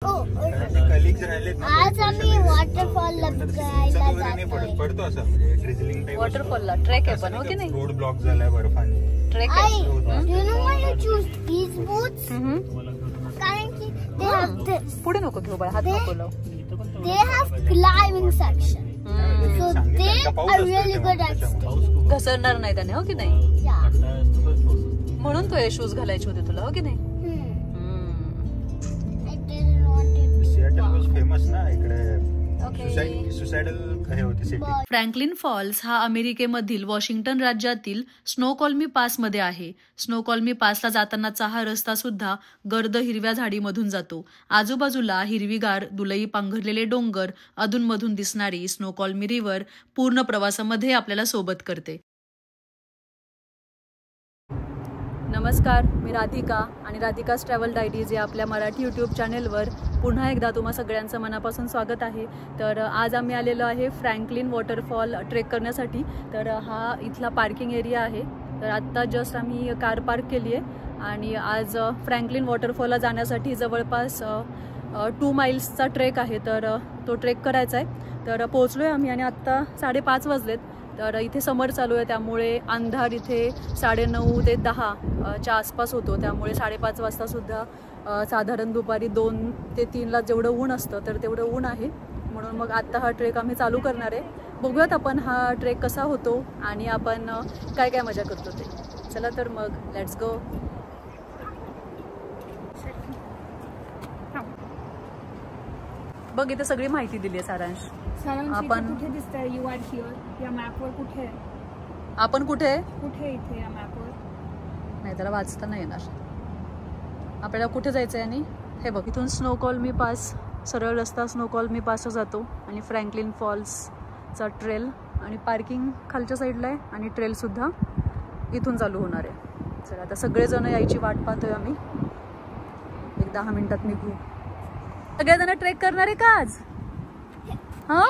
आज आम्ही वॉटरफॉलला पडतो असं म्हणजे ड्रिझलिंग टाइप. वॉटरफॉलला ट्रेक आहे पण हो की नाही? रोड ब्लॉक झालाय बर्फाने. ट्रेक आहे. You know why I choose these boots? कारण की they have this. पुढे नको घेऊ बाळा, हात नको लाव. They have climbing section. So they are really good at skating. घसरणार नाही त्याने हो की नाही? Yeah. म्हणून तो हे शूज घालायचे होते तुला हो की नाही? I didn't want it. Seattle वाज फेमस ना इकडे. ओके. सुसाइडल हे होती सिटी. फ्रँकलिन फॉल्स हा अमेरिकेमधील वॉशिंग्टन राज्यातील स्नोकॉल्मी पासमध्ये आहे. स्नोकॉल्मी पासला जातानाचा हा रस्ता सुद्धा गर्द हिरव्या झाडीमधून जातो. आजूबाजूला हिरवीगार दुलई पांघरलेले डोंगर, अधूनमधून दिसणारी स्नोकॉल्मी रिव्हर पूर्ण प्रवासामध्ये आपल्याला सोबत करते. नमस्कार, मी राधिका आणि राधिका's ट्रॅव्हल डायरीज या आपल्या मराठी यूट्यूब चॅनेलवर पुन्हा एकदा तुम्हा सगळ्यांचं मनापासून स्वागत आहे. तर आज आम्ही आलेलो आहे फ्रँकलिन वॉटरफॉल ट्रेक करण्यासाठी. तर हा इथला पार्किंग एरिया आहे. तर आत्ता जस्ट आम्ही कार पार्क केली आहे आणि आज फ्रँकलिन वॉटरफॉलला जाण्यासाठी जवळपास 2 माइल्सचा ट्रेक आहे. तर तो ट्रेक करायचा आहे. तर पोहोचलो आहे आम्ही आणि आत्ता 5:30 वाजलेत. तर इथे समर चालू आहे त्यामुळे अंधार इथे 9:30 ते 10च्या आसपास होतो. त्यामुळे 5:30 वाजतासुद्धा साधारण दुपारी 2 ते 3ला जेवढं ऊन असतं तर तेवढं ऊन आहे. म्हणून मग आत्ता हा ट्रेक आम्ही चालू करणार आहे. बघूयात आपण हा ट्रेक कसा होतो आणि आपण काय काय मजा करतो ते. चला तर मग लेट्स गो. बघ इथे सगळी माहिती दिली आहे सारांश. आपण कुठे दिसतंय? यू आर हिअर या मॅपवर कुठे आहे? आपण कुठे कुठे इथे या मॅपवर? नाही त्याला वाचता नाही येणार. आपल्याला कुठे जायचं आहे आणि हे बघ इथून स्नोकॉल्मी पास सरळ रस्ता स्नोकॉल्मी पासला जातो आणि फ्रँकलिन फॉल्सचा ट्रेल आणि पार्किंग खालच्या साईडला आहे आणि ट्रेलसुद्धा इथून चालू होणार आहे. चला आता सगळेजण यायची वाट पाहतोय आम्ही. 10 मिनिटात निघू. सगळेजण ट्रेक करणार आहे का आज? हा,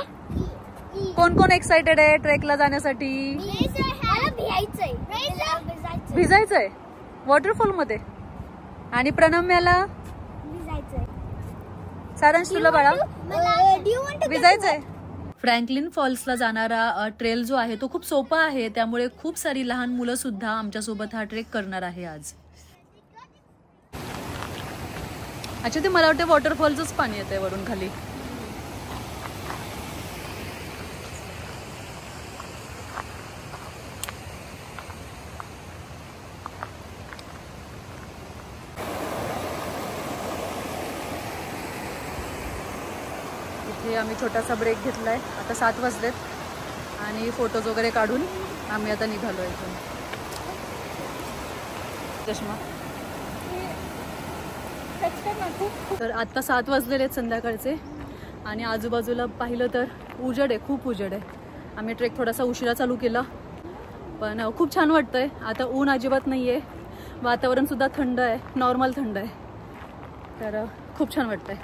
कोण कोण एक्साइटेड आहे ट्रेकला जाण्यासाठी? भिजायचंय वॉटरफॉल मध्ये आणि प्रणम्याला सारांश तुला बाळा भिजायचंय. फ्रँकलिन फॉल्सला जाणारा ट्रेल जो आहे तो खूप सोपा आहे. त्यामुळे खूप सारी लहान मुलं सुद्धा आमच्यासोबत हा ट्रेक करणार आहे आज. अच्छा, ते मला वाटतं वॉटरफॉलचंच पाणी येतंय वरून खाली. इथे आम्ही छोटासा ब्रेक घेतलाय. आता 7 वाजलेत आणि फोटोज वगैरे काढून आम्ही आता निघालो इथून. चष्मा. तर आता 7 वाजलेले आहेत संध्याकाळचे आणि आजूबाजूला पाहिलं तर उजेड आहे, खूप उजेड आहे. आम्ही ट्रेक थोडासा उशिरा चालू केला पण खूप छान वाटतंय. आता ऊन अजिबात नाही आहे, वातावरणसुद्धा थंड आहे, नॉर्मल थंड आहे. तर खूप छान वाटतंय.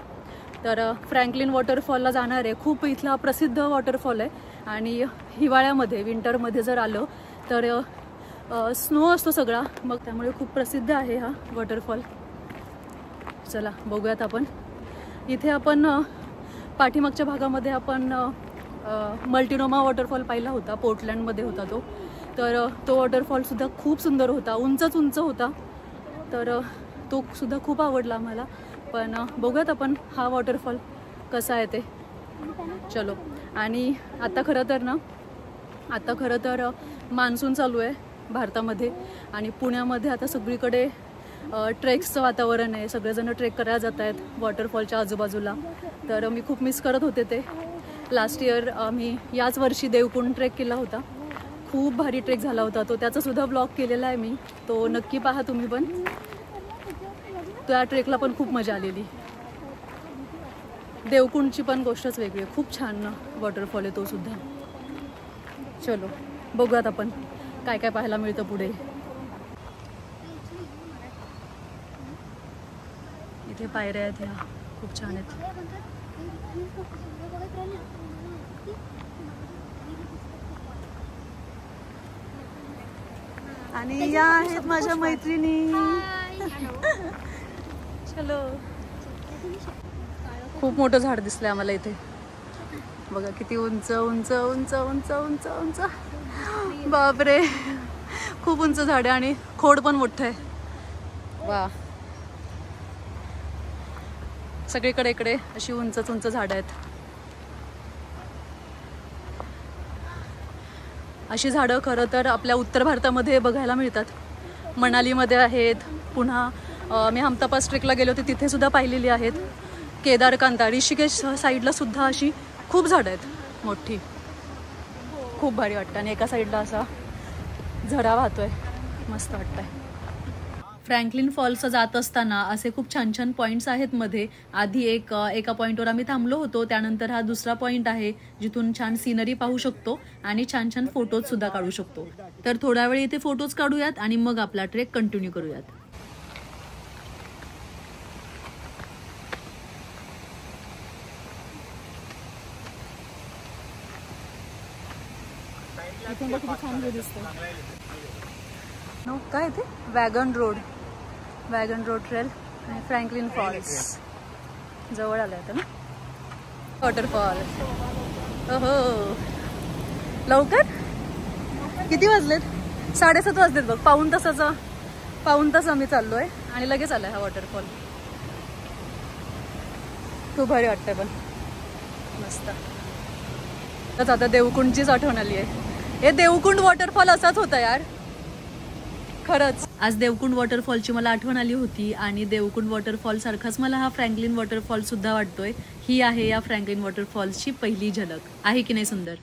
तर फ्रँकलिन वॉटरफॉलला जाणार आहे. खूप इथला प्रसिद्ध वॉटरफॉल आहे आणि हिवाळ्यामध्ये विंटरमध्ये जर आलं तर स्नो असतो सगळा, मग त्यामुळे खूप प्रसिद्ध आहे हा वॉटरफॉल. चला बघूयात आपण. इथे आपण पाठीमागच्या भागामध्ये आपण मल्टिनोमा वॉटरफॉल पाहिला होता, पोर्टलँडमध्ये होता तो. तर तो वॉटरफॉलसुद्धा खूप सुंदर होता, उंचच उंच होता. तर तो सुद्धा खूप आवडला आम्हाला. पण बघूयात आपण हा वॉटरफॉल कसा आहे ते. चलो. आणि आता खरं तर मान्सून चालू आहे भारतामध्ये आणि पुण्यामध्ये आता सगळीकडे ट्रेक्सचं वातावरण आहे. सगळेजण ट्रेक करायला जात आहेत वॉटरफॉलच्या आजूबाजूला. तर मी खूप मिस करत होते ते. लास्ट इयर आम्ही याच वर्षी देवकुंड ट्रेक केला होता. खूप भारी ट्रेक झाला होता तो. त्याचासुद्धा ब्लॉग केलेला आहे मी, तो नक्की पहा तुम्ही पण. त्या ट्रेकला पण खूप मजा आलेली. देवकुंडची पण गोष्टच वेगळी आहे. खूप छान वॉटरफॉल आहे तो सुद्धा. चलो बघूयात आपण काय काय पाहायला मिळतं पुढे. इथे पायऱ्या आहेत, ह्या खूप छान आहेत. आणि या आहेत माझ्या मैत्रिणी. चलो. खूप मोठं झाड दिसलंय आम्हाला इथे. बघा किती उंच उंच उंच उंच उंच उंच. बापरे, खूप उंच झाड आहे आणि खोड पण मोठं आहे. वा, सगळीकडे इकडे अशी उंच उंच झाड आहेत. अशी झाडं खरं तर आपल्या उत्तर भारतामध्ये बघायला मिळतात. मनालीमध्ये आहेत, पुन्हा मी हमता पास ट्रेकला गेले होते तिथे सुद्धा पाहिलेली आहेत. केदारकांता, ऋषिकेश साईडला सुद्धा अशी खूप झाडं आहेत मोठी. खूप भारी वाटतं आणि एका साईडला असा झरा वाहतोय, मस्त वाटतंय. फ्रँकलिन फॉल्स जात असताना असे खूप छान छान पॉईंट्स आहेत मध्ये. आधी एका पॉईंटवर आम्ही थांबलो होतो, त्यानंतर हा दुसरा पॉईंट आहे जिथून छान सिनरी पाहू शकतो आणि छान छान फोटोज सुद्धा काढू शकतो. तर थोडा वेळ इथे फोटोज काढूयात आणि मग आपला ट्रेक कंटिन्यू करूयात. काय ते वॅगन रोड ट्रेल आणि फ्रँकलिन फॉल्स जवळ आलं होतं ना. वॉटरफॉल. हो, लवकर किती वाजलेत? 7:30 वाजलेत बघ. पाऊण तास आम्ही चाललोय आणि लगेच आलाय हा वॉटरफॉल. खूप भारी वाटतंय पण मस्त. तर आता देवकुंडचीच आठवण आली आहे. हे देवकुंड वॉटरफॉल असाच होता यार खरंच. आज देवकुंड वॉटरफॉलची मला आठवण आली होती आणि देवकुंड वॉटरफॉल सारखाच मला हा फ्रँकलिन वॉटरफॉल सुद्धा वाटतोय. ही आहे या फ्रँकलिन वॉटरफॉल्सची पहिली झलक. आहे की नाही सुंदर?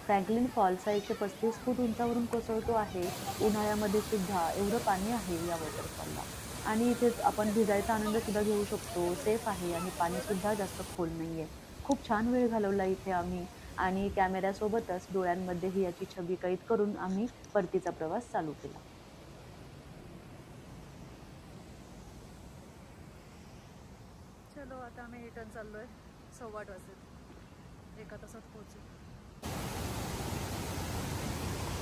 फ्रँकलिन फॉल्स हा 135 फूट उंचावरून कोसळतो आहे. उन्हाळ्यामध्ये सुद्धा एवढं पाणी आहे या वॉटरफॉलला आणि इथेच आपण भिजायचा आनंद सुद्धा घेऊ शकतो. सेफ आहे आणि पाणी सुद्धा जास्त खोल नाही आहे. खूप छान वेळ घालवला इथे आम्ही आणि कॅमेऱ्यासोबतच डोळ्यांमध्येही याची छबी कैद करून आम्ही परतीचा प्रवास चालू केला. चलो आता आम्ही रिटर्न चाललोय. 8:15 वाजले. 1 तासात पोहोचू.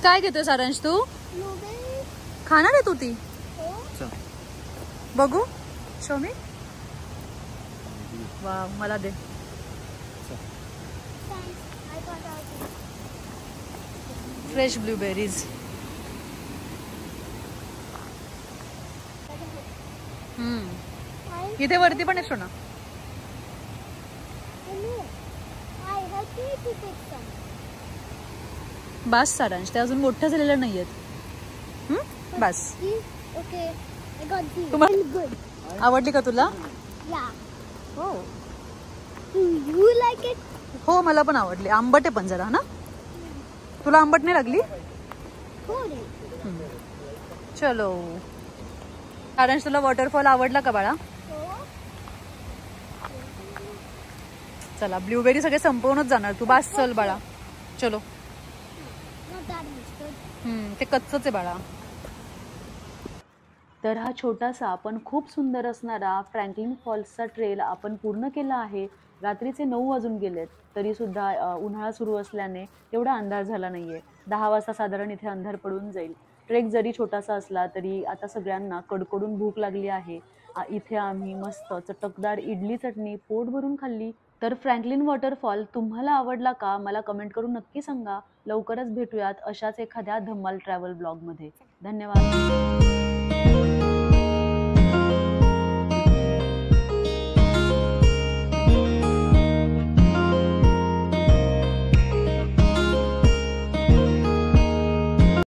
काय घेतोय सारांश तू? खाणार आहे तू ती? बघू, शो मी. वा, मला दे. Fresh blueberries. इथे वरती पण आहे सोना. बस सारांश, ते अजून मोठं झालेलं नाहीयेत. बस. आवडली का तुला? हो, मला पण आवडली. आंबट आहे पण जरा ना. तुला आंबट नाही लागली? चलो सारांश, तुला वॉटरफॉल आवडला का बाळा? चला, ब्लूबेरी सगळे संपवूनच जाणार तू. बस चल बाळा, चलो. ते कच्चच आहे बाळा. तर हा छोटासा पण खूप सुंदर असणारा फ्रँकलिन फॉल्सचा ट्रेल आपण पूर्ण केला आहे. रात्रीचे 9 वाजून गेलेत तरी सुद्धा उन्हाळा सुरू असल्याने एवढा अंधार झाला नाहीये. 10 वाजता साधारण इथे अंधार पडून जाईल. ट्रेक जरी छोटासा असला तरी आता सगळ्यांना कडकडून भूक लागली आहे. इथे आम्ही मस्त चटकदार इडली चटणी पोट भरून खाल्ली. तर फ्रँकलिन वॉटरफॉल तुम्हाला आवडला का? मला कमेंट करून नक्की सांगा. लवकरच भेटूयात अशाच एखाद्या धम्माल ट्रॅव्हल ब्लॉगमध्ये. धन्यवाद.